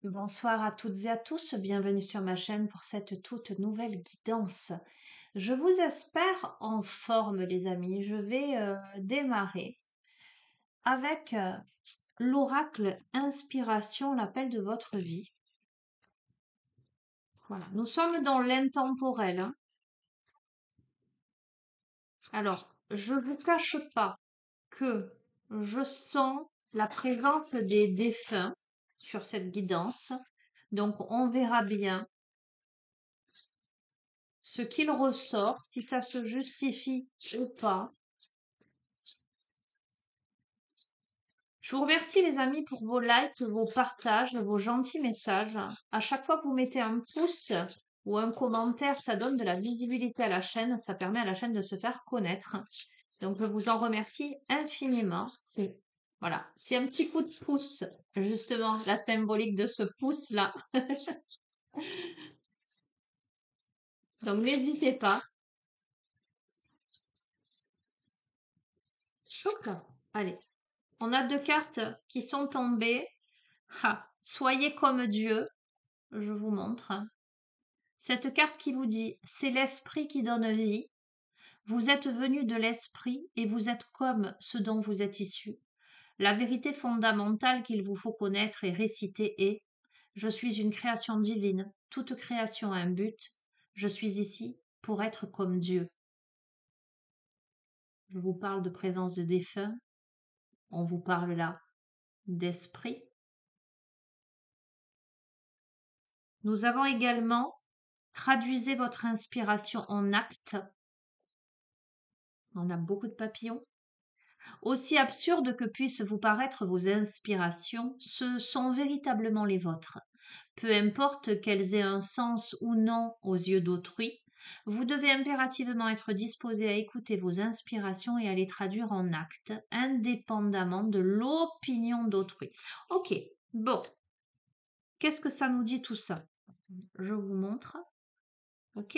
Bonsoir à toutes et à tous, bienvenue sur ma chaîne pour cette toute nouvelle guidance. Je vous espère en forme les amis. Je vais démarrer avec l'oracle Inspiration, l'appel de votre vie. Voilà, nous sommes dans l'intemporel, hein. Alors, je ne vous cache pas que je sens la présence des défunts sur cette guidance. Donc, on verra bien ce qu'il ressort, si ça se justifie ou pas. Je vous remercie les amis pour vos likes, vos partages, vos gentils messages. À chaque fois que vous mettez un pouce ou un commentaire, ça donne de la visibilité à la chaîne, ça permet à la chaîne de se faire connaître. Donc je vous en remercie infiniment. Voilà, c'est un petit coup de pouce, justement, la symbolique de ce pouce-là. Donc n'hésitez pas. Choc. Allez, on a deux cartes qui sont tombées. Soyez comme Dieu, je vous montre. Cette carte qui vous dit, c'est l'esprit qui donne vie. Vous êtes venu de l'esprit et vous êtes comme ce dont vous êtes issu. La vérité fondamentale qu'il vous faut connaître et réciter est, je suis une création divine, toute création a un but, je suis ici pour être comme Dieu. Je vous parle de présence de défunts, on vous parle là d'esprit. Nous avons également traduisez votre inspiration en actes. On a beaucoup de papillons. Aussi absurdes que puissent vous paraître vos inspirations, ce sont véritablement les vôtres. Peu importe qu'elles aient un sens ou non aux yeux d'autrui, vous devez impérativement être disposé à écouter vos inspirations et à les traduire en actes, indépendamment de l'opinion d'autrui. Ok, bon. Qu'est-ce que ça nous dit tout ça? Je vous montre. Ok?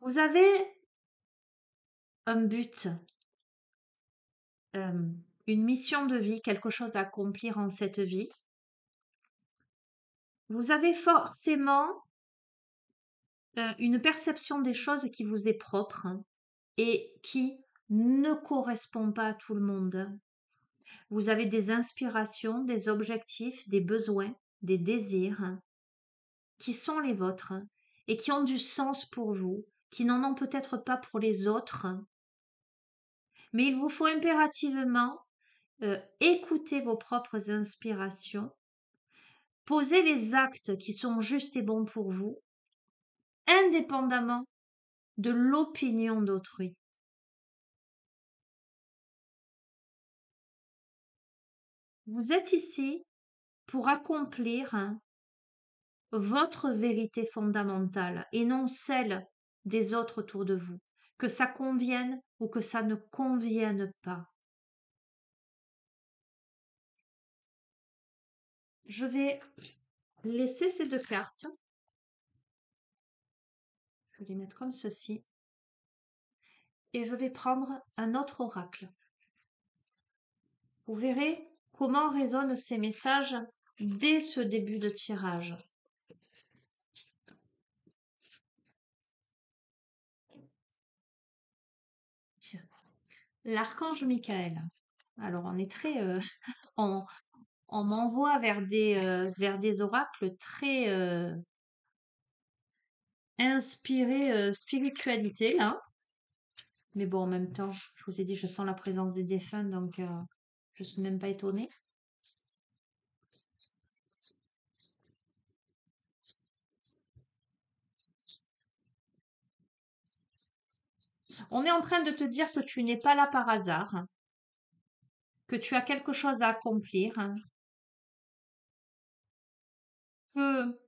Vous avez un but, une mission de vie, quelque chose à accomplir en cette vie. Vous avez forcément une perception des choses qui vous est propre, hein, et qui ne correspond pas à tout le monde. Vous avez des inspirations, des objectifs, des besoins, des désirs, hein, qui sont les vôtres, hein, et qui ont du sens pour vous, qui n'en ont peut-être pas pour les autres. Mais il vous faut impérativement écouter vos propres inspirations, poser les actes qui sont justes et bons pour vous, indépendamment de l'opinion d'autrui. Vous êtes ici pour accomplir, hein, votre vérité fondamentale et non celle des autres autour de vous, que ça convienne ou que ça ne convienne pas. Je vais laisser ces deux cartes. Je vais les mettre comme ceci. Et je vais prendre un autre oracle. Vous verrez comment résonnent ces messages dès ce début de tirage. L'archange Michael. Alors on est très... on m'envoie vers des oracles très inspirés spiritualité, là. Mais bon, en même temps, je vous ai dit, je sens la présence des défunts, donc je ne suis même pas étonnée. On est en train de te dire que tu n'es pas là par hasard, hein, que tu as quelque chose à accomplir, hein, que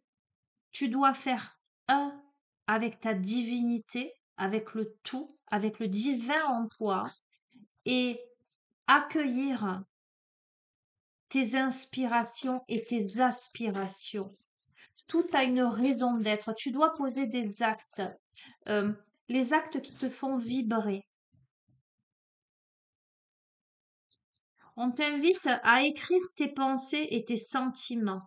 tu dois faire un avec ta divinité, avec le tout, avec le divin en toi, et accueillir tes inspirations et tes aspirations. Tout a une raison d'être. Tu dois poser des actes, les actes qui te font vibrer. On t'invite à écrire tes pensées et tes sentiments.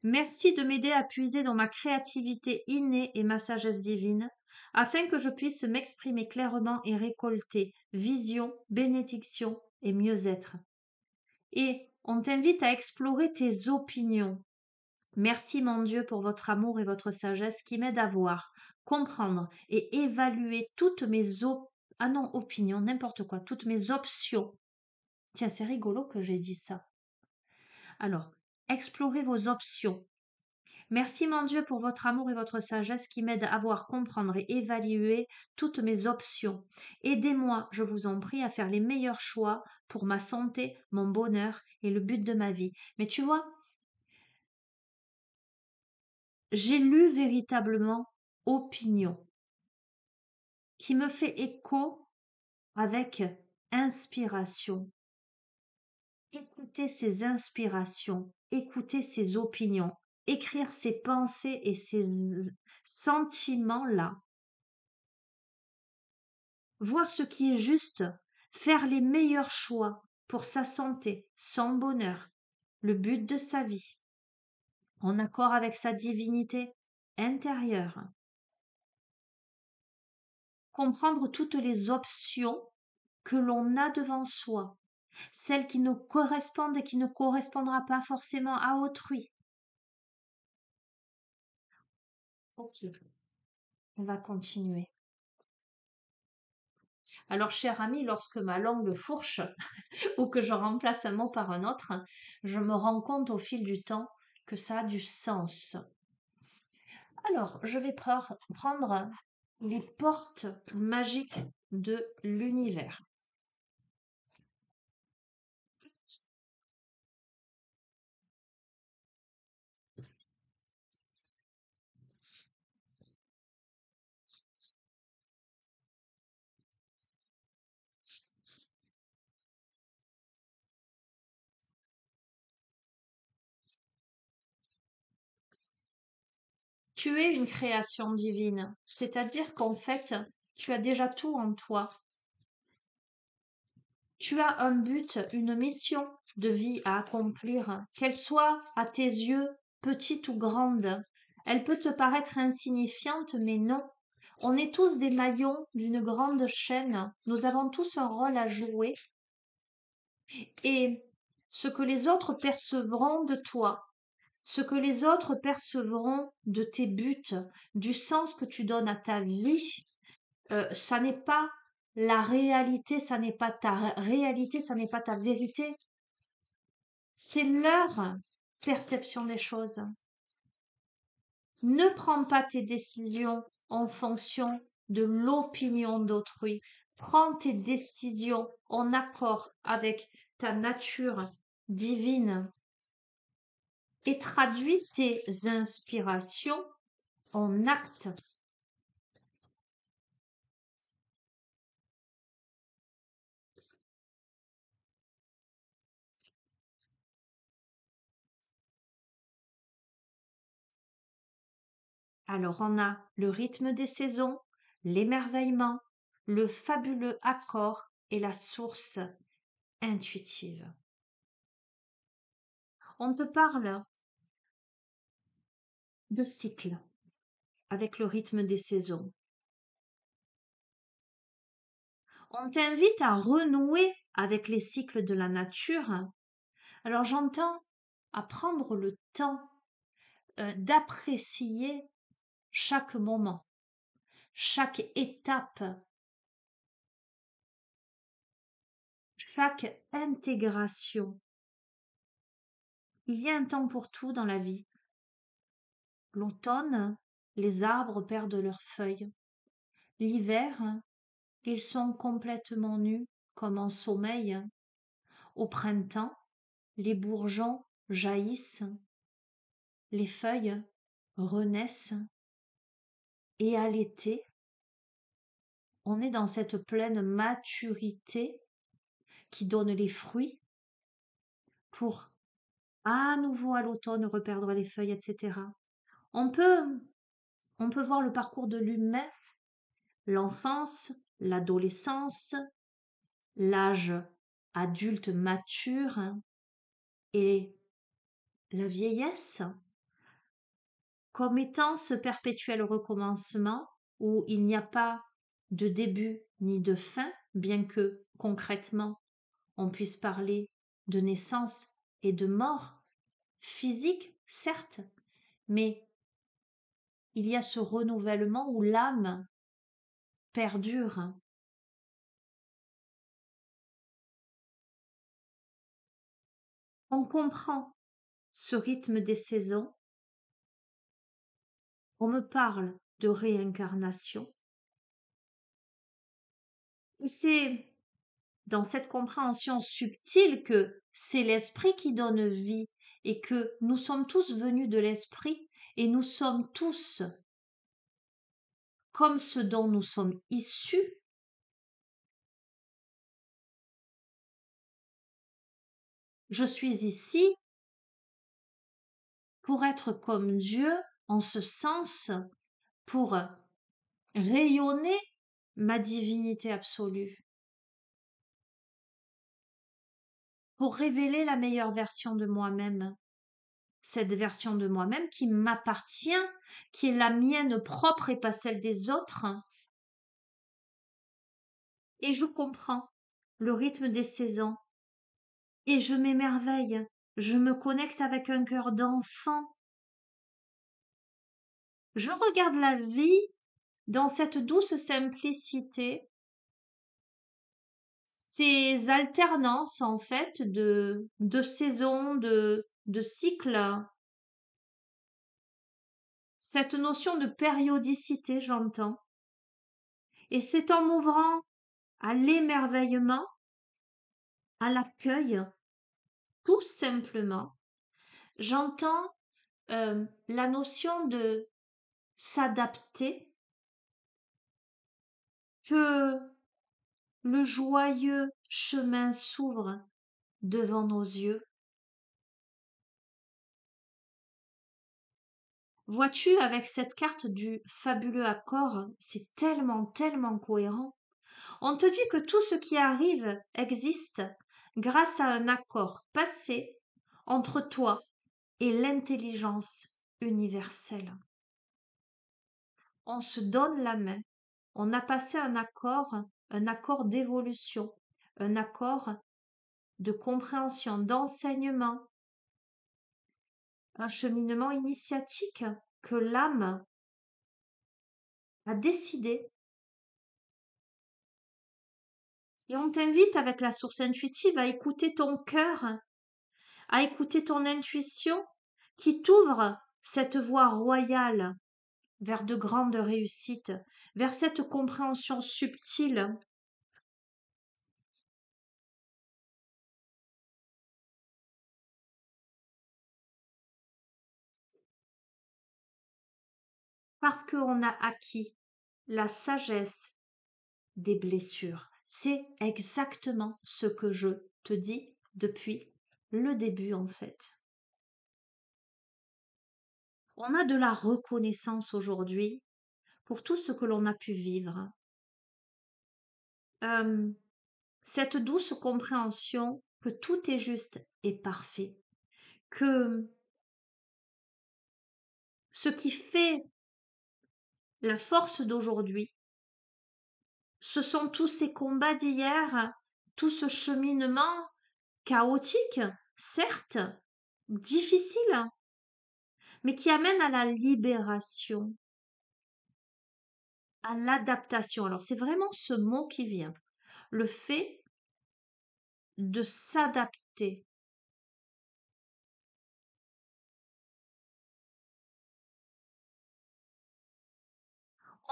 Merci de m'aider à puiser dans ma créativité innée et ma sagesse divine, afin que je puisse m'exprimer clairement et récolter vision, bénédiction et mieux-être. Et on t'invite à explorer tes opinions. Merci mon Dieu pour votre amour et votre sagesse qui m'aident à voir, comprendre et évaluer toutes mes opinions, n'importe quoi, toutes mes options. Tiens, c'est rigolo que j'ai dit ça. Alors, explorez vos options. Merci mon Dieu pour votre amour et votre sagesse qui m'aident à voir, comprendre et évaluer toutes mes options. Aidez-moi, je vous en prie, à faire les meilleurs choix pour ma santé, mon bonheur et le but de ma vie. Mais tu vois, j'ai lu véritablement opinion qui me fait écho avec inspiration. Écoutez ces inspirations, écoutez ces opinions, écrire ses pensées et ses sentiments-là, voir ce qui est juste, faire les meilleurs choix pour sa santé, son bonheur, le but de sa vie, en accord avec sa divinité intérieure. Comprendre toutes les options que l'on a devant soi, celles qui nous correspondent et qui ne correspondra pas forcément à autrui. Ok, on va continuer. Alors, cher ami, lorsque ma langue fourche ou que je remplace un mot par un autre, je me rends compte au fil du temps que ça a du sens. Alors, je vais prendre les portes magiques de l'univers. Tu es une création divine, c'est-à-dire qu'en fait, tu as déjà tout en toi. Tu as un but, une mission de vie à accomplir, qu'elle soit à tes yeux petite ou grande. Elle peut te paraître insignifiante, mais non. On est tous des maillons d'une grande chaîne. Nous avons tous un rôle à jouer. Et ce que les autres percevront de toi, ce que les autres percevront de tes buts, du sens que tu donnes à ta vie, ça n'est pas la réalité, ça n'est pas ta réalité, ça n'est pas ta vérité. C'est leur perception des choses. Ne prends pas tes décisions en fonction de l'opinion d'autrui. Prends tes décisions en accord avec ta nature divine et traduis tes inspirations en actes. Alors on a le rythme des saisons, l'émerveillement, le fabuleux accord et la source intuitive. On te parle de cycle avec le rythme des saisons. On t'invite à renouer avec les cycles de la nature. Alors j'entends à prendre le temps d'apprécier chaque moment, chaque étape, chaque intégration. Il y a un temps pour tout dans la vie. L'automne, les arbres perdent leurs feuilles. L'hiver, ils sont complètement nus, comme en sommeil. Au printemps, les bourgeons jaillissent, les feuilles renaissent. Et à l'été, on est dans cette pleine maturité qui donne les fruits pour à nouveau à l'automne reperdre les feuilles, etc. On peut, on peut voir le parcours de l'humain, l'enfance, l'adolescence, l'âge adulte mature et la vieillesse comme étant ce perpétuel recommencement où il n'y a pas de début ni de fin, bien que concrètement on puisse parler de naissance et de mort physique, certes, mais il y a ce renouvellement où l'âme perdure. On comprend ce rythme des saisons, on me parle de réincarnation, et c'est dans cette compréhension subtile que c'est l'esprit qui donne vie et que nous sommes tous venus de l'esprit et nous sommes tous comme ce dont nous sommes issus. Je suis ici pour être comme Dieu en ce sens, pour rayonner ma divinité absolue, pour révéler la meilleure version de moi-même, cette version de moi-même qui m'appartient, qui est la mienne propre et pas celle des autres. Et je comprends le rythme des saisons et je m'émerveille. Je me connecte avec un cœur d'enfant. Je regarde la vie dans cette douce simplicité, ces alternances en fait de saisons, de cycles, cette notion de périodicité, j'entends. Et c'est en m'ouvrant à l'émerveillement, à l'accueil, tout simplement, j'entends la notion de s'adapter, que le joyeux chemin s'ouvre devant nos yeux. Vois-tu, avec cette carte du fabuleux accord, c'est tellement, tellement cohérent. On te dit que tout ce qui arrive existe grâce à un accord passé entre toi et l'intelligence universelle. On se donne la main. On a passé un accord d'évolution, un accord de compréhension, d'enseignement, un cheminement initiatique que l'âme a décidé. Et on t'invite avec la source intuitive à écouter ton cœur, à écouter ton intuition qui t'ouvre cette voie royale vers de grandes réussites, vers cette compréhension subtile. Parce qu'on a acquis la sagesse des blessures. C'est exactement ce que je te dis depuis le début en fait. On a de la reconnaissance aujourd'hui pour tout ce que l'on a pu vivre. Cette douce compréhension que tout est juste et parfait, que ce qui fait la force d'aujourd'hui, ce sont tous ces combats d'hier, tout ce cheminement chaotique, certes, difficile, mais qui amène à la libération, à l'adaptation. Alors c'est vraiment ce mot qui vient, le fait de s'adapter.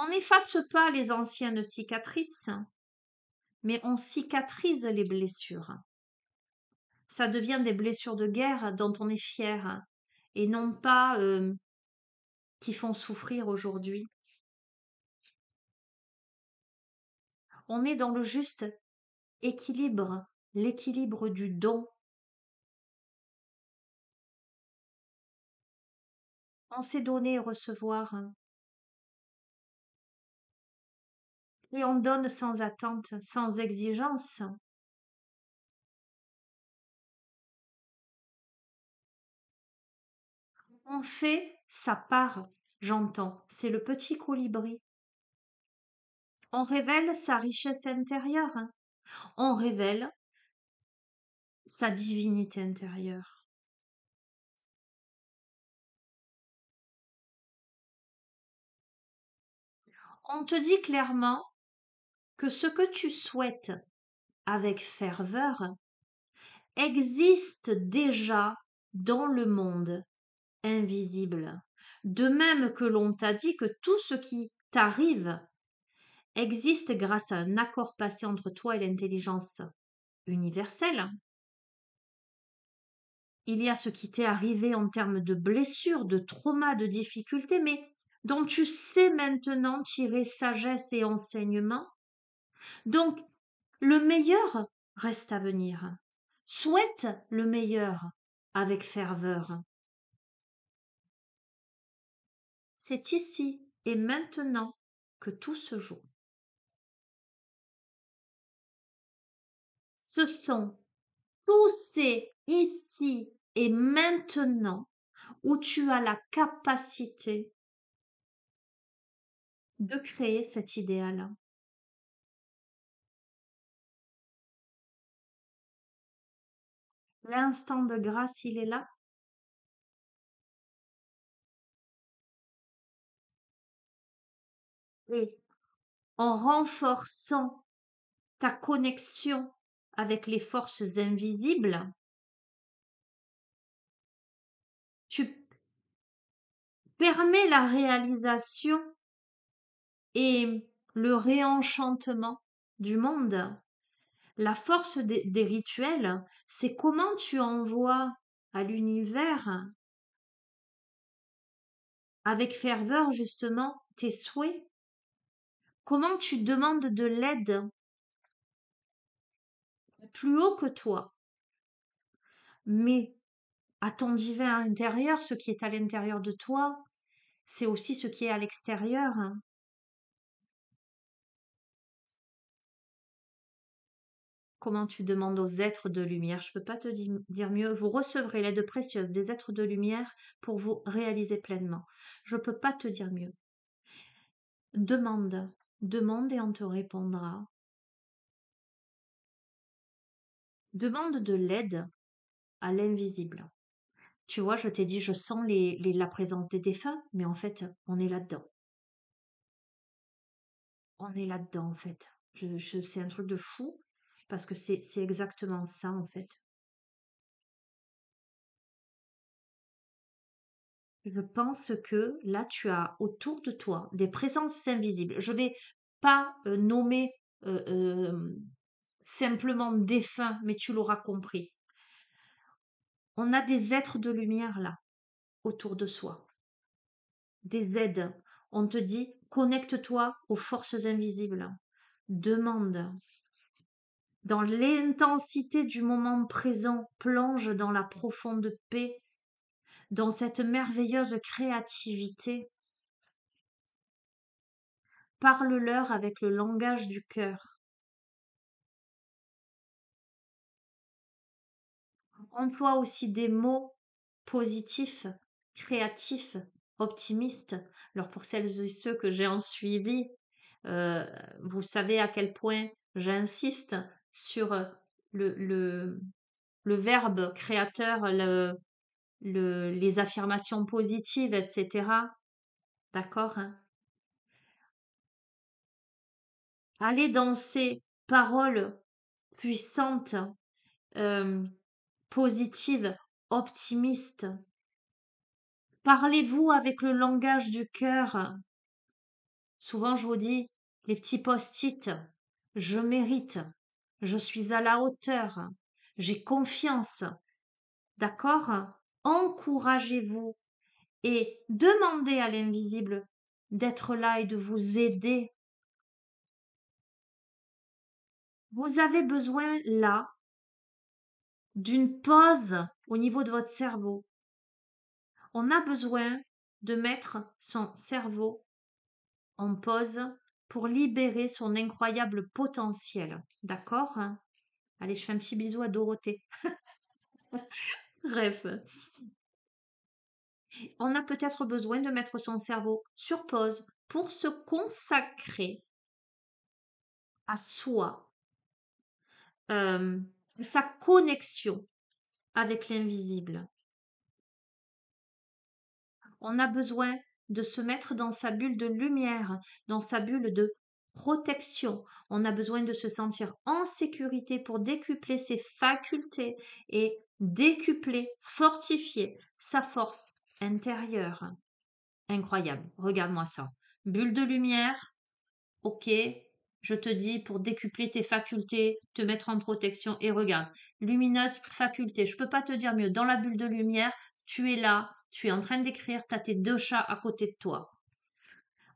On n'efface pas les anciennes cicatrices, mais on cicatrise les blessures. Ça devient des blessures de guerre dont on est fier et non pas qui font souffrir aujourd'hui. On est dans le juste équilibre, l'équilibre du don. On sait donner et recevoir. Et on donne sans attente, sans exigence. On fait sa part, j'entends. C'est le petit colibri. On révèle sa richesse intérieure, hein. On révèle sa divinité intérieure. On te dit clairement que ce que tu souhaites avec ferveur existe déjà dans le monde invisible. De même que l'on t'a dit que tout ce qui t'arrive existe grâce à un accord passé entre toi et l'intelligence universelle. Il y a ce qui t'est arrivé en termes de blessures, de traumas, de difficultés, mais dont tu sais maintenant tirer sagesse et enseignement. Donc, le meilleur reste à venir. Souhaite le meilleur avec ferveur. C'est ici et maintenant que tout se joue. Ce sont tous ces ici et maintenant où tu as la capacité de créer cet idéal. L'instant de grâce, il est là. Et en renforçant ta connexion avec les forces invisibles, tu permets la réalisation et le réenchantement du monde. La force des rituels, c'est comment tu envoies à l'univers avec ferveur justement tes souhaits. Comment tu demandes de l'aide plus haut que toi, mais à ton divin intérieur, ce qui est à l'intérieur de toi, c'est aussi ce qui est à l'extérieur. Comment tu demandes aux êtres de lumière, je ne peux pas te dire mieux, vous recevrez l'aide précieuse des êtres de lumière pour vous réaliser pleinement. Je ne peux pas te dire mieux. Demande, demande et on te répondra. Demande de l'aide à l'invisible. Tu vois, je t'ai dit, je sens la présence des défunts, mais en fait, on est là-dedans. On est là-dedans, en fait. C'est un truc de fou, parce que c'est exactement ça, en fait. Je pense que là, tu as autour de toi des présences invisibles. Je vais pas nommer euh, euh, simplement défunts, mais tu l'auras compris. On a des êtres de lumière là, autour de soi. Des aides. On te dit, connecte-toi aux forces invisibles. Demande. Dans l'intensité du moment présent, plonge dans la profonde paix, dans cette merveilleuse créativité. Parle-leur avec le langage du cœur. Emploie aussi des mots positifs, créatifs, optimistes. Alors pour celles et ceux que j'ai en suivi, euh, vous savez à quel point j'insiste sur le, le, le verbe créateur, les affirmations positives, etc. D'accord, hein. Allez dans ces paroles puissantes, euh, positives, optimistes. Parlez-vous avec le langage du cœur. Souvent, je vous dis, les petits post-it, je mérite, je suis à la hauteur, j'ai confiance. D'accord? Encouragez-vous et demandez à l'invisible d'être là et de vous aider. Vous avez besoin là d'une pause au niveau de votre cerveau. On a besoin de mettre son cerveau en pause pour libérer son incroyable potentiel. D'accord? Allez, je fais un petit bisou à Dorothée. Bref. On a peut-être besoin de mettre son cerveau sur pause pour se consacrer à soi, euh, sa connexion avec l'invisible. On a besoin de se mettre dans sa bulle de lumière, dans sa bulle de protection. On a besoin de se sentir en sécurité pour décupler ses facultés et décupler, fortifier sa force intérieure. Incroyable, regarde-moi ça. Bulle de lumière, ok, je te dis pour décupler tes facultés, te mettre en protection et regarde, lumineuse faculté, je peux pas te dire mieux. Dans la bulle de lumière, tu es là, tu es en train d'écrire, tu as tes 2 chats à côté de toi.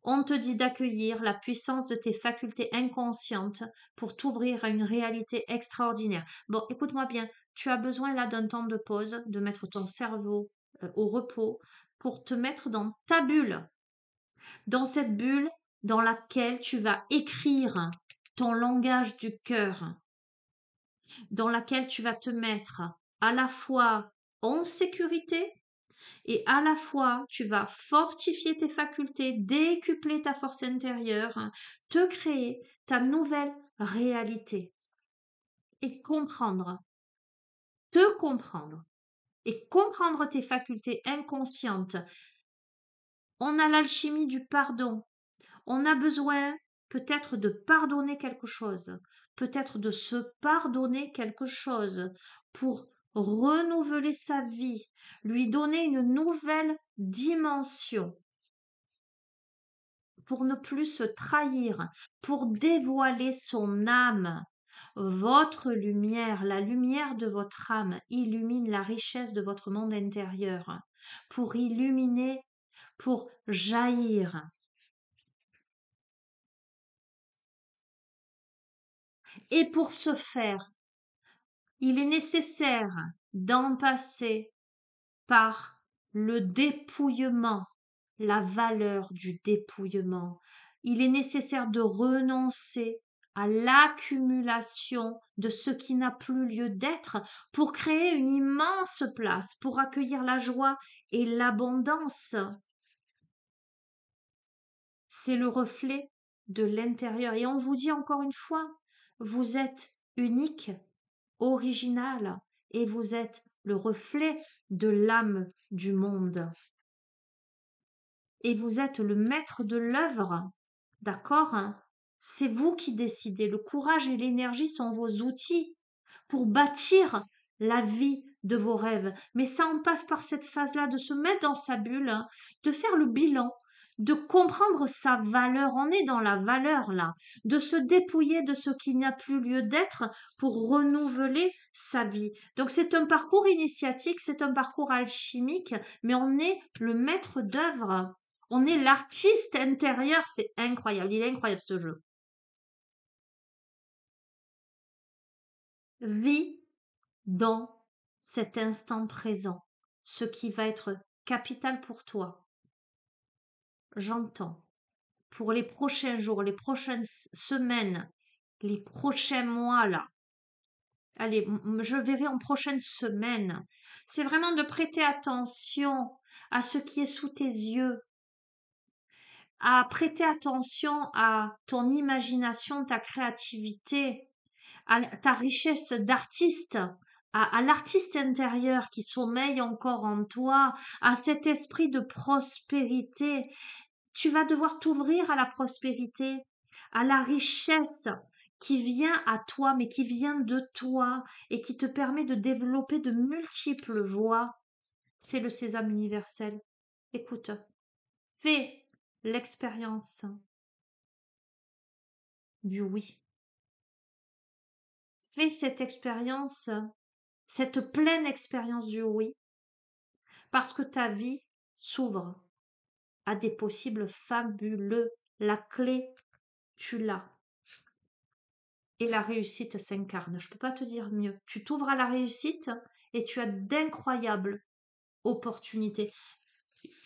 On te dit d'accueillir la puissance de tes facultés inconscientes pour t'ouvrir à une réalité extraordinaire. Bon, écoute-moi bien, tu as besoin là d'un temps de pause, de mettre ton cerveau au repos pour te mettre dans ta bulle, dans cette bulle dans laquelle tu vas écrire ton langage du cœur, dans laquelle tu vas te mettre à la fois en sécurité et à la fois tu vas fortifier tes facultés, décupler ta force intérieure, te créer ta nouvelle réalité et comprendre, te comprendre et comprendre tes facultés inconscientes. On a l'alchimie du pardon. On a besoin peut-être de pardonner quelque chose, peut-être de se pardonner quelque chose pour renouveler sa vie, lui donner une nouvelle dimension, pour ne plus se trahir, pour dévoiler son âme. Votre lumière, la lumière de votre âme, illumine la richesse de votre monde intérieur, pour illuminer, pour jaillir. Et pour ce faire, il est nécessaire d'en passer par le dépouillement, la valeur du dépouillement. Il est nécessaire de renoncer à l'accumulation de ce qui n'a plus lieu d'être pour créer une immense place, pour accueillir la joie et l'abondance. C'est le reflet de l'intérieur. Et on vous dit encore une fois, vous êtes unique, original, et vous êtes le reflet de l'âme du monde. Et vous êtes le maître de l'œuvre, d'accord? C'est vous qui décidez. Le courage et l'énergie sont vos outils pour bâtir la vie de vos rêves. Mais ça en passe par cette phase-là de se mettre dans sa bulle, de faire le bilan, de comprendre sa valeur. On est dans la valeur là, de se dépouiller de ce qui n'a plus lieu d'être pour renouveler sa vie. Donc c'est un parcours initiatique, c'est un parcours alchimique, mais on est le maître d'œuvre. On est l'artiste intérieur, c'est incroyable, il est incroyable ce jeu. Vis dans cet instant présent, ce qui va être capital pour toi. J'entends. Pour les prochains jours, les prochaines semaines, les prochains mois là. Allez, je verrai en prochaine semaine. C'est vraiment de prêter attention à ce qui est sous tes yeux, à prêter attention à ton imagination, ta créativité, à ta richesse d'artiste, à l'artiste intérieur qui sommeille encore en toi, à cet esprit de prospérité. Tu vas devoir t'ouvrir à la prospérité, à la richesse qui vient à toi, mais qui vient de toi et qui te permet de développer de multiples voies. C'est le sésame universel. Écoute, fais l'expérience du oui. Fais cette expérience, cette pleine expérience du oui, parce que ta vie s'ouvre à des possibles fabuleux. La clé, tu l'as. Et la réussite s'incarne. Je ne peux pas te dire mieux. Tu t'ouvres à la réussite et tu as d'incroyables opportunités.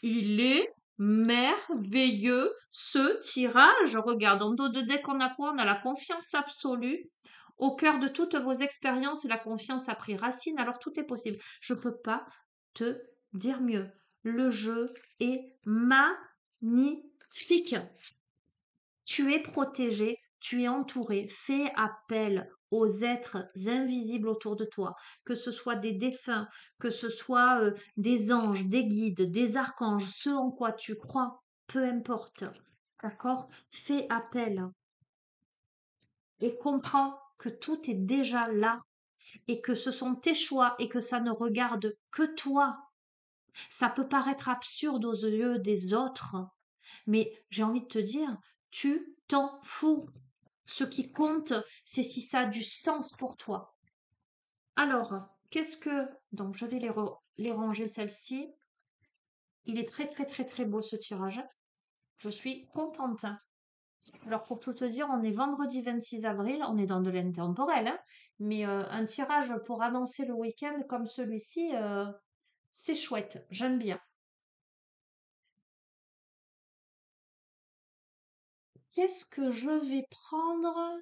Il est merveilleux ce tirage. Regarde, en dos de deck, on a quoi? On a la confiance absolue. Au cœur de toutes vos expériences, la confiance a pris racine, alors tout est possible. Je ne peux pas te dire mieux. Le jeu est magnifique. Tu es protégé, tu es entouré. Fais appel aux êtres invisibles autour de toi, que ce soit des défunts, que ce soit des anges, des guides, des archanges, ce en quoi tu crois, peu importe. D'accord? Fais appel et comprends que tout est déjà là et que ce sont tes choix et que ça ne regarde que toi. Ça peut paraître absurde aux yeux des autres, mais j'ai envie de te dire, tu t'en fous. Ce qui compte, c'est si ça a du sens pour toi. Alors, qu'est-ce que... Donc, je vais les ranger, celle-ci. Il est très, très, très, très beau, ce tirage. Je suis contente. Alors, pour tout te dire, on est vendredi 26 avril. On est dans de l'intemporel, hein, mais un tirage pour annoncer le week-end comme celui-ci, c'est chouette. J'aime bien. Qu'est-ce que je vais prendre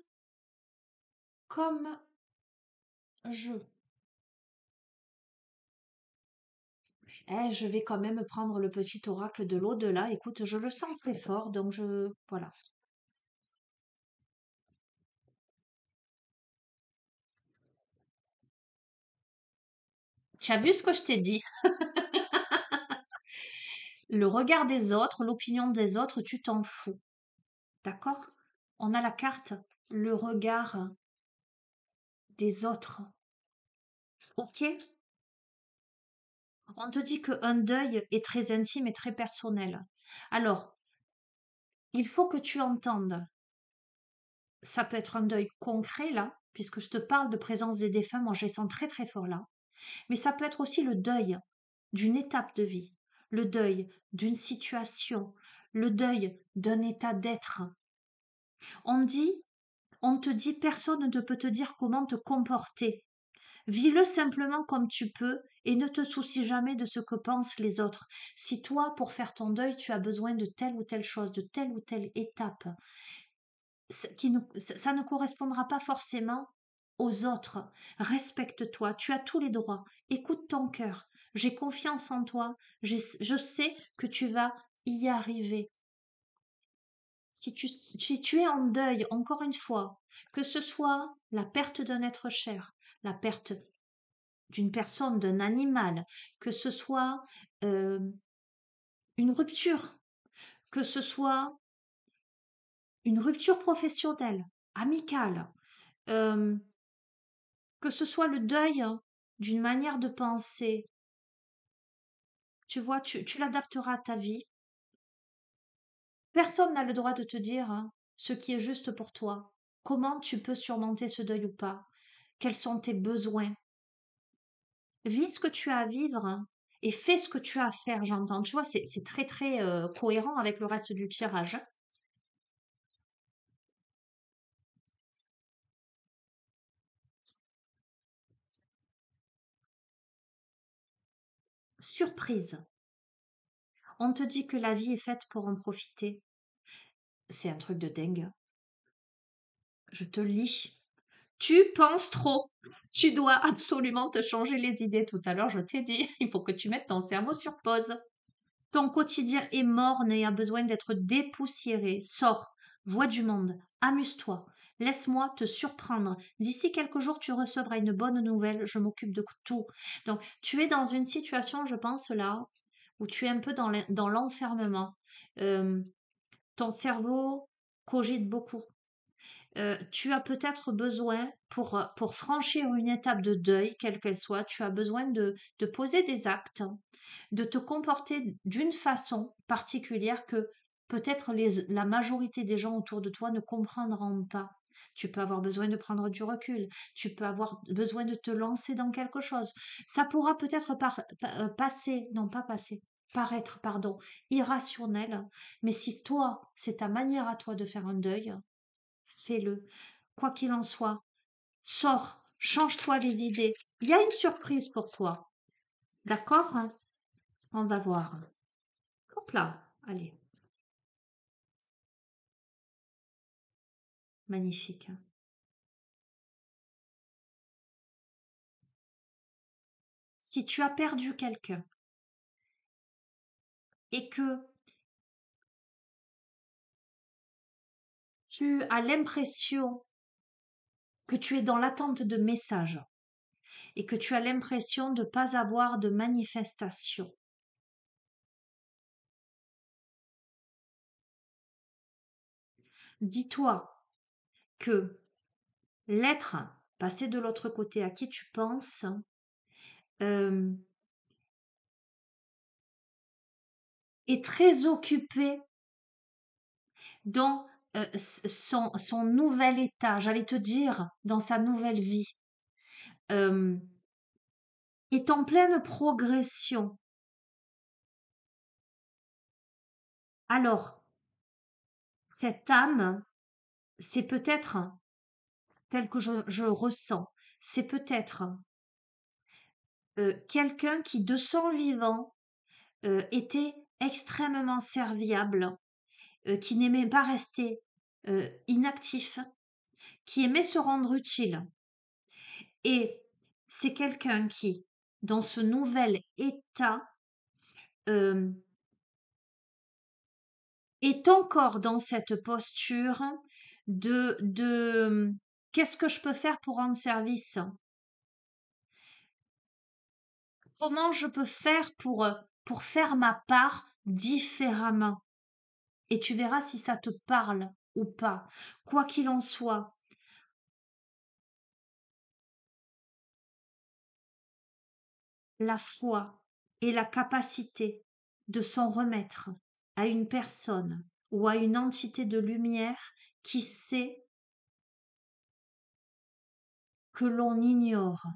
comme jeu? Je vais quand même prendre le petit oracle de l'au-delà. Écoute, je le sens très fort, donc voilà. Tu as vu ce que je t'ai dit? Le regard des autres, l'opinion des autres, tu t'en fous. D'accord? On a la carte, le regard des autres. Ok? On te dit qu'un deuil est très intime et très personnel. Alors, il faut que tu entendes. Ça peut être un deuil concret, là, puisque je te parle de présence des défunts, moi je les sens très très fort là. Mais ça peut être aussi le deuil d'une étape de vie, le deuil d'une situation, le deuil d'un état d'être. On te dit, personne ne peut te dire comment te comporter. Vis-le simplement comme tu peux et ne te soucie jamais de ce que pensent les autres. Si toi, pour faire ton deuil, tu as besoin de telle ou telle chose, de telle ou telle étape, ça ne correspondra pas forcément aux autres. Respecte-toi, tu as tous les droits. Écoute ton cœur. J'ai confiance en toi. Je sais que tu vas y arriver. Si tu es en deuil, encore une fois, que ce soit la perte d'un être cher, la perte d'une personne, d'un animal, que ce soit euh, une rupture, que ce soit une rupture professionnelle, amicale, euh, que ce soit le deuil d'une manière de penser, tu vois, tu l'adapteras à ta vie. Personne n'a le droit de te dire ce qui est juste pour toi, comment tu peux surmonter ce deuil ou pas, quels sont tes besoins. Vis ce que tu as à vivre et fais ce que tu as à faire, j'entends. Tu vois, c'est très très cohérent avec le reste du tirage. Surprise. On te dit que la vie est faite pour en profiter. C'est un truc de dingue. Je te lis. Tu penses trop. Tu dois absolument te changer les idées. Tout à l'heure, je t'ai dit, il faut que tu mettes ton cerveau sur pause. Ton quotidien est morne et a besoin d'être dépoussiéré. Sors, vois du monde, amuse-toi. Laisse-moi te surprendre. D'ici quelques jours, tu recevras une bonne nouvelle. Je m'occupe de tout. Donc, tu es dans une situation, je pense, là, où tu es un peu dans l'enfermement. Euh, Ton cerveau cogite beaucoup. Tu as peut-être besoin, pour franchir une étape de deuil, quelle qu'elle soit, tu as besoin de poser des actes, de te comporter d'une façon particulière que peut-être la majorité des gens autour de toi ne comprendront pas. Tu peux avoir besoin de prendre du recul, tu peux avoir besoin de te lancer dans quelque chose. Ça pourra peut-être passer, non pas passer, paraître, pardon, irrationnel, mais si toi, c'est ta manière à toi de faire un deuil, fais-le. Quoi qu'il en soit, sors, change-toi les idées. Il y a une surprise pour toi. D'accord? On va voir. Hop là. Allez. Magnifique. Si tu as perdu quelqu'un, et que tu as l'impression que tu es dans l'attente de messages et que tu as l'impression de ne pas avoir de manifestation. Dis-toi que l'être passé de l'autre côté à qui tu penses euh, est très occupé dans son nouvel état, j'allais te dire, dans sa nouvelle vie, euh, est en pleine progression. Alors, cette âme, c'est peut-être, tel que je ressens, c'est peut-être quelqu'un qui, de son vivant, était extrêmement serviable, qui n'aimait pas rester inactif, qui aimait se rendre utile. Et c'est quelqu'un qui, dans ce nouvel état, euh, est encore dans cette posture de qu'est-ce que je peux faire pour rendre service? Comment je peux faire pour faire ma part différemment? Et tu verras si ça te parle ou pas. Quoi qu'il en soit, la foi et la capacité de s'en remettre à une personne ou à une entité de lumière qui sait que l'on ignore.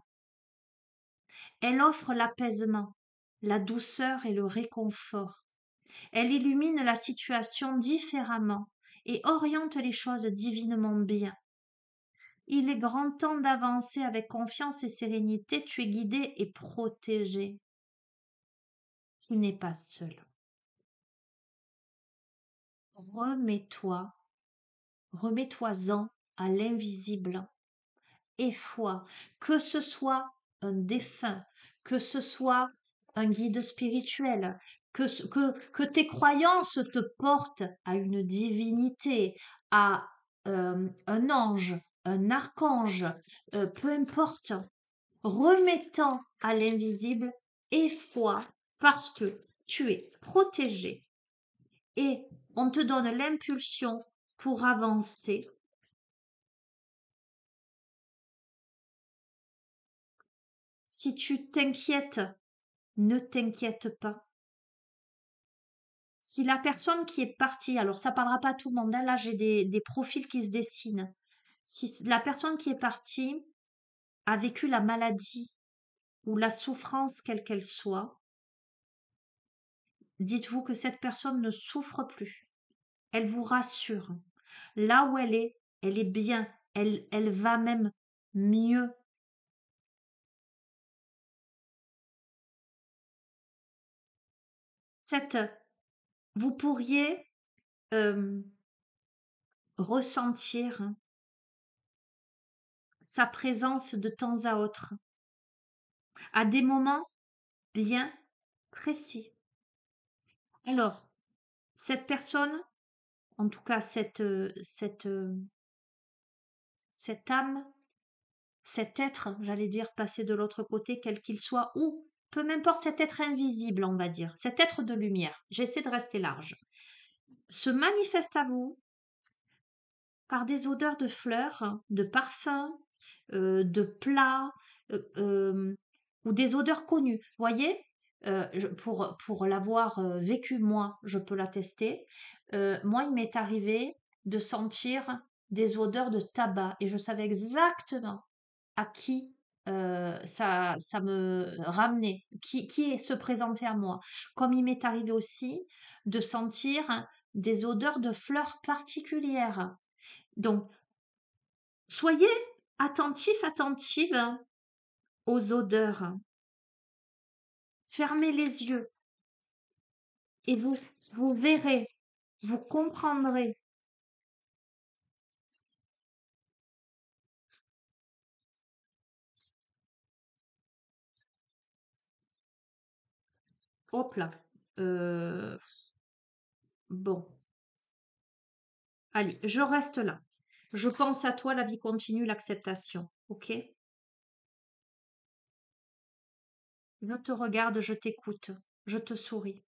Elle offre l'apaisement, la douceur et le réconfort. Elle illumine la situation différemment et oriente les choses divinement bien. Il est grand temps d'avancer avec confiance et sérénité. Tu es guidé et protégé. Tu n'es pas seul. Remets-toi, remets-toi-en à l'invisible et foi, que ce soit un défunt, que ce soit un guide spirituel, que tes croyances te portent à une divinité, à un ange, un archange, peu importe, remettant à l'invisible et foi parce que tu es protégé et on te donne l'impulsion pour avancer. Si tu t'inquiètes, ne t'inquiète pas. Si la personne qui est partie, alors ça parlera pas à tout le monde, hein, là j'ai des profils qui se dessinent. Si la personne qui est partie a vécu la maladie ou la souffrance quelle qu'elle soit, dites-vous que cette personne ne souffre plus. Elle vous rassure. Là où elle est bien, elle va même mieux. Vous pourriez euh, ressentir sa présence de temps à autre, à des moments bien précis. Alors, cette personne, en tout cas cette âme, cet être, j'allais dire, passé de l'autre côté, quel qu'il soit, ou peu m'importe cet être invisible, on va dire, cet être de lumière, j'essaie de rester large, se manifeste à vous par des odeurs de fleurs, de parfums, de plats, ou des odeurs connues. Vous voyez, pour l'avoir vécu moi, je peux l'attester. Moi, il m'est arrivé de sentir des odeurs de tabac et je savais exactement à qui ça me ramenait, qui se présentait à moi. Comme il m'est arrivé aussi de sentir des odeurs de fleurs particulières. Donc, soyez attentifs, attentives aux odeurs. Fermez les yeux et vous verrez, vous comprendrez. Hop là. Euh, bon, allez, je reste là. Je pense à toi, la vie continue, l'acceptation. Ok? Je te regarde, je t'écoute, je te souris.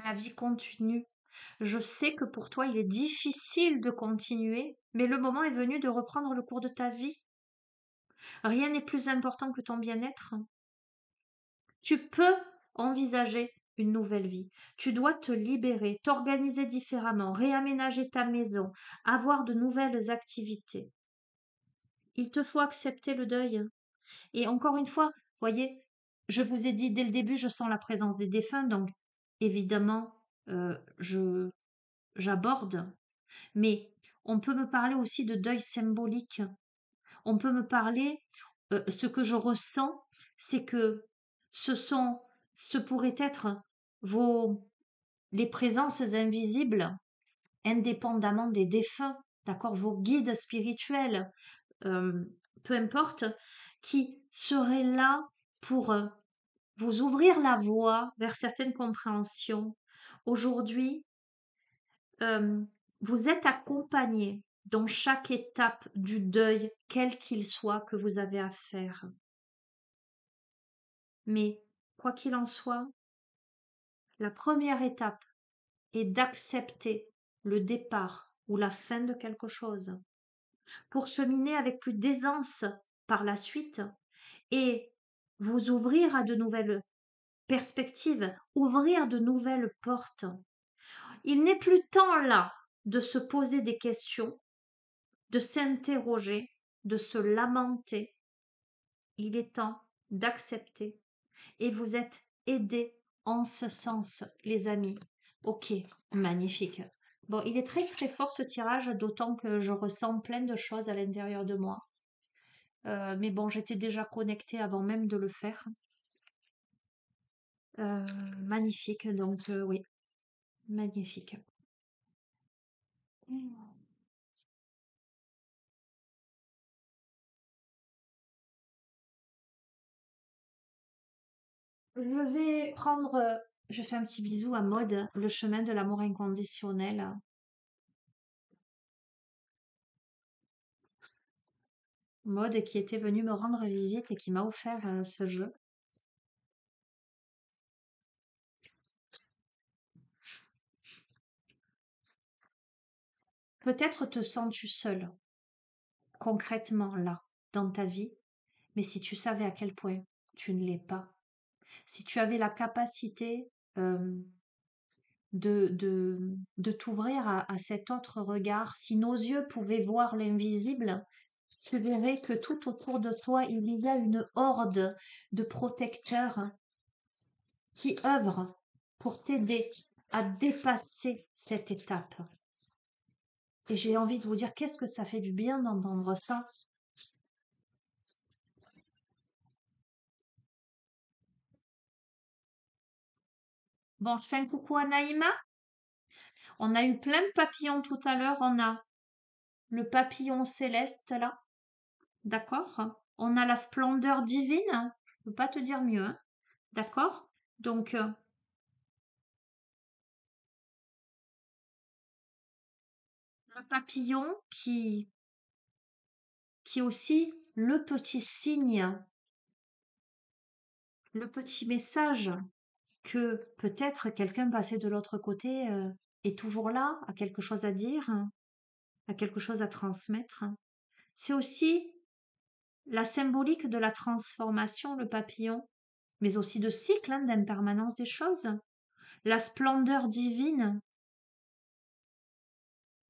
La vie continue. Je sais que pour toi, il est difficile de continuer, mais le moment est venu de reprendre le cours de ta vie. Rien n'est plus important que ton bien-être. Tu peux envisager une nouvelle vie. Tu dois te libérer, t'organiser différemment, réaménager ta maison, avoir de nouvelles activités. Il te faut accepter le deuil. Et encore une fois, voyez, je vous ai dit dès le début, je sens la présence des défunts, donc évidemment, je j'aborde, mais on peut me parler aussi de deuil symbolique. On peut me parler, ce que je ressens, c'est que ce sont, ce pourraient être vos, les présences invisibles, indépendamment des défunts, d'accord, vos guides spirituels, euh, peu importe, qui seraient là pour vous ouvrir la voie vers certaines compréhensions. Aujourd'hui, euh, vous êtes accompagné dans chaque étape du deuil, quel qu'il soit, que vous avez à faire. Mais, quoi qu'il en soit, la première étape est d'accepter le départ ou la fin de quelque chose pour cheminer avec plus d'aisance par la suite et vous ouvrir à de nouvelles perspectives, ouvrir de nouvelles portes. Il n'est plus temps là de se poser des questions, de s'interroger, de se lamenter. Il est temps d'accepter et vous êtes aidés en ce sens, les amis. Ok, magnifique. Bon, il est très très fort ce tirage, d'autant que je ressens plein de choses à l'intérieur de moi. Mais bon, j'étais déjà connectée avant même de le faire. Magnifique, donc oui, magnifique. Je vais prendre, je fais un petit bisou à Maud, le chemin de l'amour inconditionnel. Maud qui était venue me rendre visite et qui m'a offert ce jeu. Peut-être te sens-tu seule, concrètement là, dans ta vie, mais si tu savais à quel point tu ne l'es pas, si tu avais la capacité euh, de t'ouvrir à cet autre regard, si nos yeux pouvaient voir l'invisible, tu verrais que tout autour de toi, il y a une horde de protecteurs qui œuvrent pour t'aider à dépasser cette étape. Et j'ai envie de vous dire, qu'est-ce que ça fait du bien d'entendre ça. Bon, je fais un coucou à Naïma. On a eu plein de papillons tout à l'heure. On a le papillon céleste là. D'accord? On a la splendeur divine. Je ne peux pas te dire mieux, hein. D'accord? Donc, le papillon qui est aussi le petit signe, le petit message que peut-être quelqu'un passé de l'autre côté est toujours là, a quelque chose à dire, a quelque chose à transmettre. C'est aussi la symbolique de la transformation, le papillon, mais aussi de cycle, hein, d'impermanence des choses, la splendeur divine.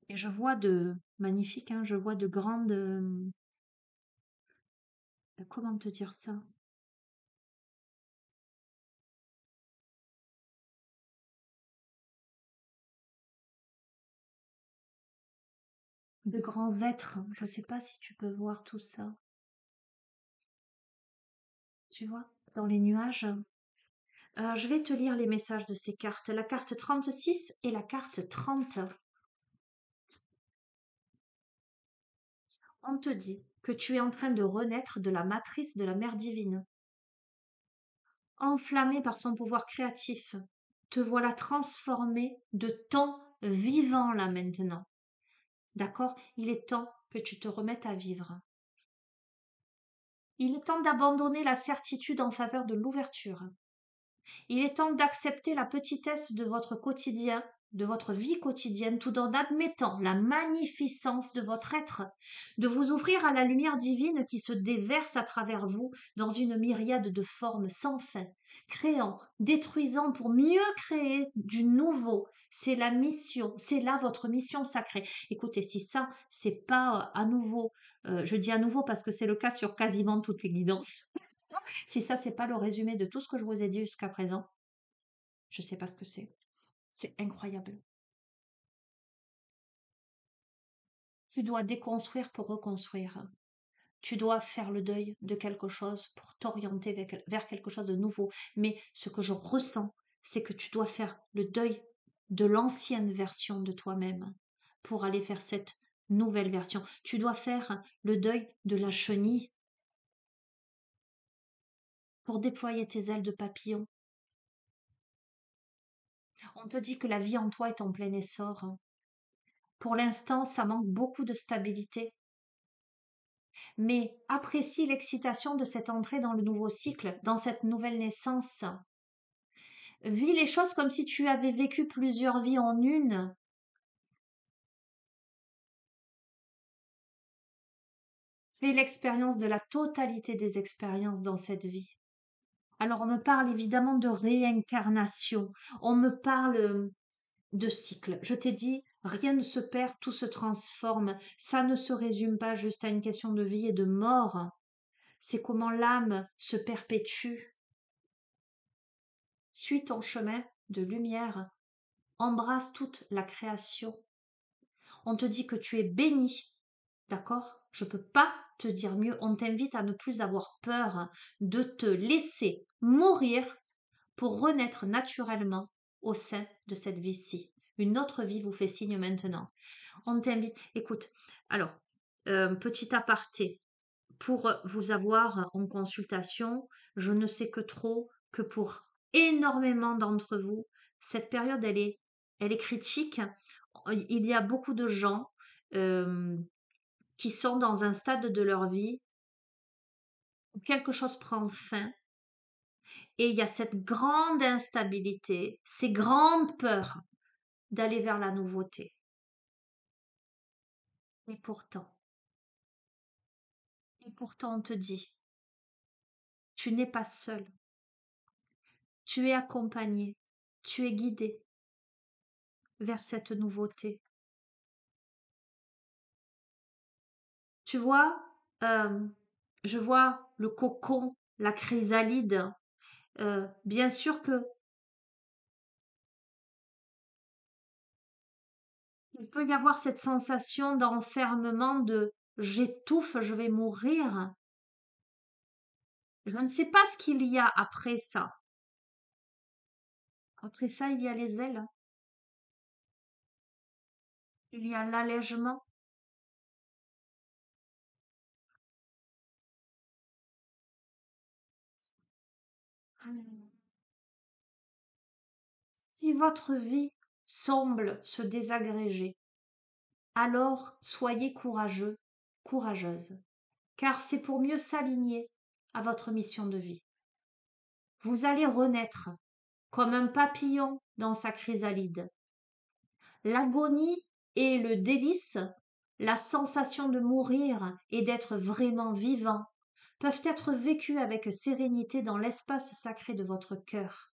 Et je vois de magnifique, hein, je vois de grandes, comment te dire ça, de grands êtres. Je ne sais pas si tu peux voir tout ça. Tu vois, dans les nuages. Je vais te lire les messages de ces cartes. La carte 36 et la carte 30. On te dit, que tu es en train de renaître de la matrice de la mère divine. Enflammé par son pouvoir créatif, te voilà transformé de ton vivant là maintenant. D'accord? Il est temps que tu te remettes à vivre. Il est temps d'abandonner la certitude en faveur de l'ouverture. Il est temps d'accepter la petitesse de votre quotidien, de votre vie quotidienne, tout en admettant la magnificence de votre être, de vous ouvrir à la lumière divine qui se déverse à travers vous dans une myriade de formes sans fin, créant, détruisant pour mieux créer du nouveau. C'est la mission, c'est là votre mission sacrée. Écoutez, si ça, c'est pas à nouveau, je dis à nouveau parce que c'est le cas sur quasiment toutes les guidances. Si ça, c'est pas le résumé de tout ce que je vous ai dit jusqu'à présent, je sais pas ce que c'est. C'est incroyable. Tu dois déconstruire pour reconstruire. Tu dois faire le deuil de quelque chose pour t'orienter vers quelque chose de nouveau. Mais ce que je ressens, c'est que tu dois faire le deuil de l'ancienne version de toi-même pour aller faire cette nouvelle version. Tu dois faire le deuil de la chenille pour déployer tes ailes de papillon. On te dit que la vie en toi est en plein essor. Pour l'instant, ça manque beaucoup de stabilité. Mais apprécie l'excitation de cette entrée dans le nouveau cycle, dans cette nouvelle naissance. Vis les choses comme si tu avais vécu plusieurs vies en une. Fais l'expérience de la totalité des expériences dans cette vie. Alors on me parle évidemment de réincarnation, on me parle de cycle. Je t'ai dit, rien ne se perd, tout se transforme. Ça ne se résume pas juste à une question de vie et de mort. C'est comment l'âme se perpétue. Suis ton chemin de lumière. Embrasse toute la création. On te dit que tu es béni. D'accord? Je ne peux pas te dire mieux. On t'invite à ne plus avoir peur de te laisser mourir pour renaître naturellement au sein de cette vie-ci. Une autre vie vous fait signe maintenant. On t'invite. Écoute, alors, petit aparté. Pour vous avoir en consultation, je ne sais que trop que pour énormément d'entre vous, cette période, elle est critique. Il y a beaucoup de gens qui sont dans un stade de leur vie où quelque chose prend fin et il y a cette grande instabilité, ces grandes peurs d'aller vers la nouveauté. Et pourtant on te dit, tu n'es pas seul, tu es accompagné, tu es guidé vers cette nouveauté. Tu vois, je vois le cocon, la chrysalide. Bien sûr que il peut y avoir cette sensation d'enfermement de j'étouffe, je vais mourir. Je ne sais pas ce qu'il y a après ça. Après ça, il y a les ailes. Il y a l'allègement. Si votre vie semble se désagréger, alors soyez courageux, courageuse, car c'est pour mieux s'aligner à votre mission de vie. Vous allez renaître comme un papillon dans sa chrysalide. L'agonie et le délice, la sensation de mourir et d'être vraiment vivant, peuvent être vécus avec sérénité dans l'espace sacré de votre cœur.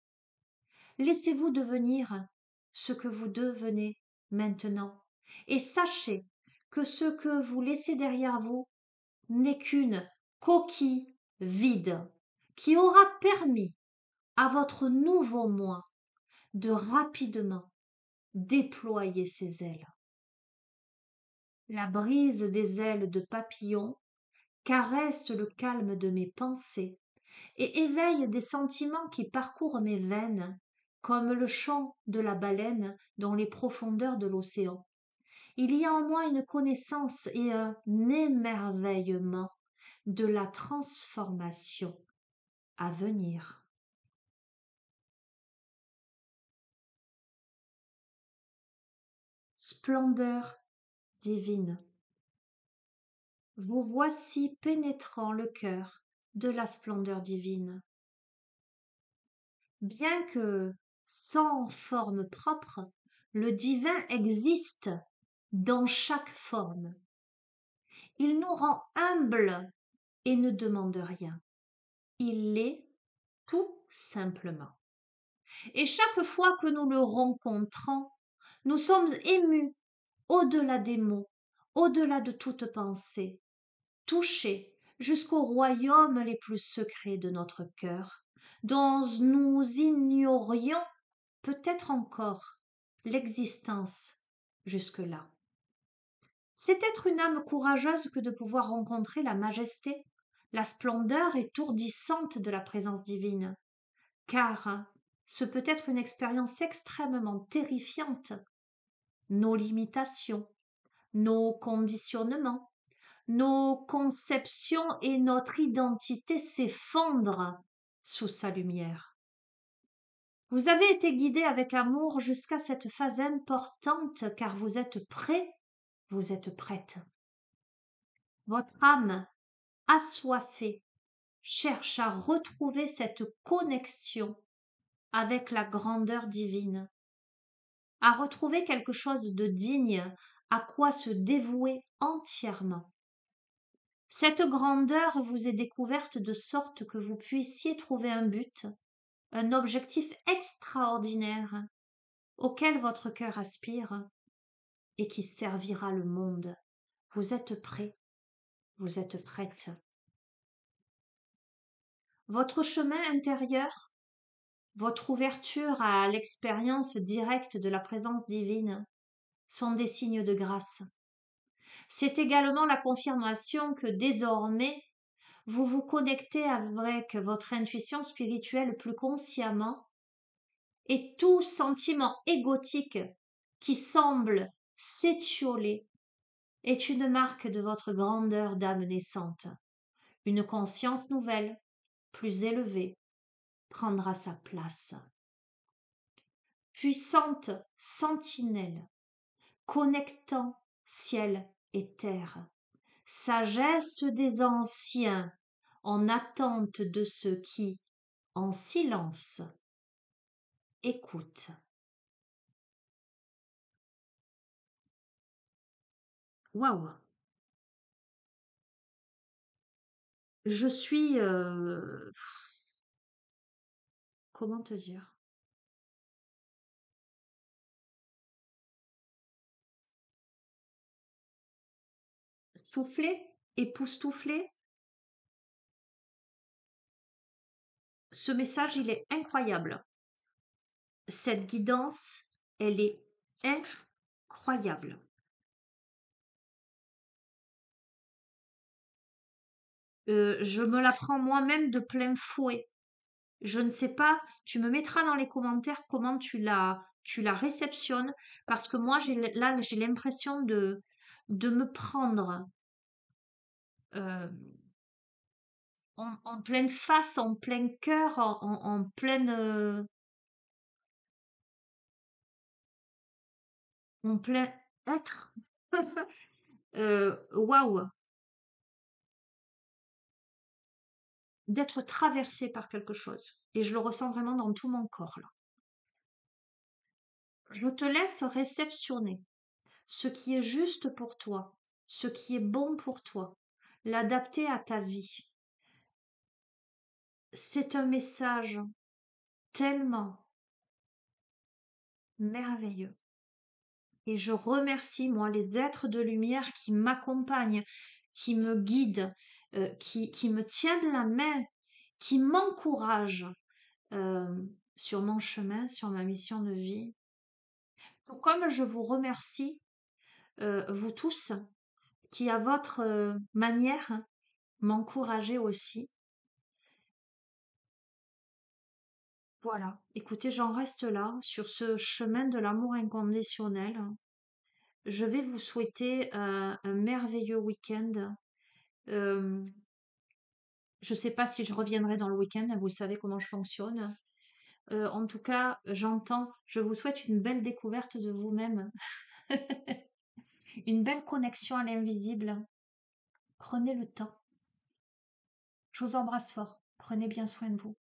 Laissez-vous devenir ce que vous devenez maintenant, et sachez que ce que vous laissez derrière vous n'est qu'une coquille vide qui aura permis à votre nouveau moi de rapidement déployer ses ailes. La brise des ailes de papillon caresse le calme de mes pensées et éveille des sentiments qui parcourent mes veines, comme le chant de la baleine dans les profondeurs de l'océan. Il y a en moi une connaissance et un émerveillement de la transformation à venir. Splendeur divine. Vous voici pénétrant le cœur de la splendeur divine. Bien que sans forme propre, le divin existe dans chaque forme. Il nous rend humbles et ne demande rien. Il l'est tout simplement. Et chaque fois que nous le rencontrons, nous sommes émus au-delà des mots, au-delà de toute pensée, touchés jusqu'aux royaumes les plus secrets de notre cœur, dont nous ignorions peut-être encore l'existence jusque-là. C'est être une âme courageuse que de pouvoir rencontrer la majesté, la splendeur étourdissante de la présence divine, car ce peut être une expérience extrêmement terrifiante. Nos limitations, nos conditionnements, nos conceptions et notre identité s'effondrent sous sa lumière. Vous avez été guidé avec amour jusqu'à cette phase importante car vous êtes prêt, vous êtes prête. Votre âme assoiffée cherche à retrouver cette connexion avec la grandeur divine, à retrouver quelque chose de digne à quoi se dévouer entièrement. Cette grandeur vous est découverte de sorte que vous puissiez trouver un but, un objectif extraordinaire auquel votre cœur aspire et qui servira le monde. Vous êtes prêt, vous êtes prête. Votre chemin intérieur, votre ouverture à l'expérience directe de la présence divine sont des signes de grâce. C'est également la confirmation que désormais, vous vous connectez avec votre intuition spirituelle plus consciemment et tout sentiment égotique qui semble s'étioler est une marque de votre grandeur d'âme naissante. Une conscience nouvelle, plus élevée, prendra sa place. Puissante sentinelle, connectant ciel et terre, sagesse des anciens, en attente de ceux qui, en silence, écoutent. Waouh! Je suis... comment te dire? Soufflé, époustouflé. Ce message, il est incroyable. Cette guidance, elle est incroyable. Je me la prends moi-même de plein fouet. Je ne sais pas, tu me mettras dans les commentaires comment tu la réceptionnes, parce que moi, là, j'ai l'impression de me prendre euh, en pleine face, en plein cœur, en pleine, en plein être. Waouh! D'être traversé par quelque chose. Et je le ressens vraiment dans tout mon corps, là. Je te laisse réceptionner ce qui est juste pour toi, ce qui est bon pour toi, l'adapter à ta vie. C'est un message tellement merveilleux. Et je remercie, moi, les êtres de lumière qui m'accompagnent, qui me guident, qui me tiennent la main, qui m'encouragent euh, sur mon chemin, sur ma mission de vie. Tout comme je vous remercie, vous tous, qui à votre manière m'encouragez aussi. Voilà, écoutez, j'en reste là, sur ce chemin de l'amour inconditionnel. je vais vous souhaiter un merveilleux week-end. Euh, je ne sais pas si je reviendrai dans le week-end, vous savez comment je fonctionne. En tout cas, je vous souhaite une belle découverte de vous-même, une belle connexion à l'invisible. Prenez le temps. Je vous embrasse fort. Prenez bien soin de vous.